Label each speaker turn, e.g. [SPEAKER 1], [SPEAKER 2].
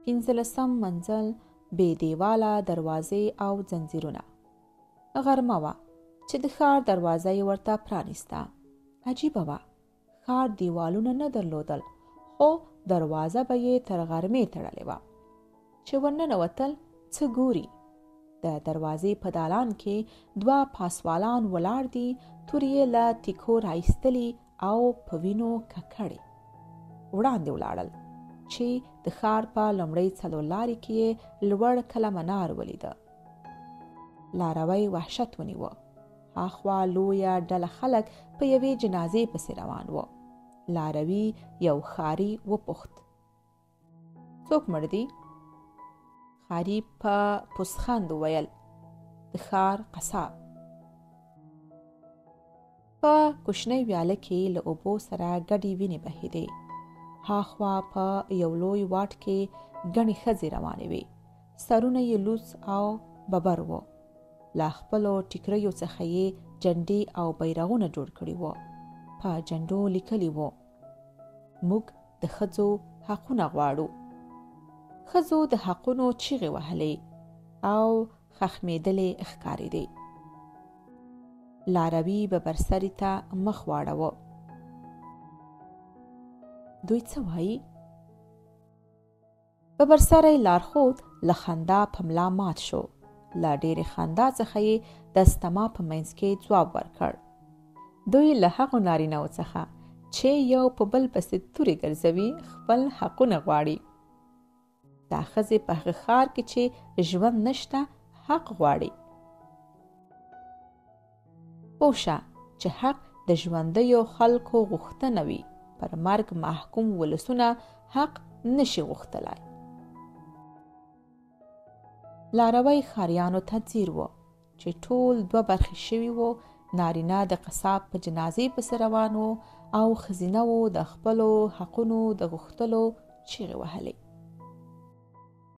[SPEAKER 1] 15 منزل بې دیواله دروازې او زنځیرونه. غرمه وه چې د ښار دروازه یې ورته پرانیسته. عجیبه وه، ښار دیوالونه نه درلودل، خو دروازه به یې تر غرمې تړلې وه. چې ورننوتل څه ګوري؟ د دروازې په دالان کې 2 پاسوالان ولاړ دي، تورې یې له تیکو راایستلي او په وینو ککړې. وړاندې ولاړل چې د ښار په لومړۍ څلورلارې کې یې لوړ کله منار ولیده. لاروی وحشت ونیوه. هاخوا لویه ډله خلک په یوې جنازې پسې روان و. لاروي یو ښاري وپوښت: څوک مړ دي؟ ښاري په پوزخند وویل: د ښار قصاب. په کوچنۍ ویاله کې له اوبو سره ګډې وینې بهېدې. هاخوا په یو لوی واټ کې ګڼې ښځې روانې وې. سرونه یې لوڅ او ببر وو. له خپلو ټیکریو څخه یې جنډې او بیرغونه جوړ کړي وو. په جنډو لیکلي وو: موږ د ښځو حقونه غواړو. ښځو د حقونو چیغې وهلې او خښمېدلې ښکارېدې. لاروي ببرسري ته مخ واړاوه. دوی څه وایي؟ ببرسری لارښود له خندا په ملا مات شو. له ډېرې خندا څخه یې د استما په منځ کې ځواب ورکړ: دوی له هغو نارینه‌وو څخه چې یو په بل پسې تورې ګرځوي خپل حقونه غواړي. دا ښځې په هغه ښار کې چې ژوند نشته حق غواړي. پوه شه چې حق د ژوندیو خلکو غوښتنه وي. پر مرګ محکوم ولسونه حق نشي غوښتلای. لاروی ښاریانو ته ځیر و چې ټول 2 برخې شوي وو. نارینه د قصاب په جنازې پسې روان وو او ښځینه وو د خپلو حقونو د غوښتلو چیغې وهلې.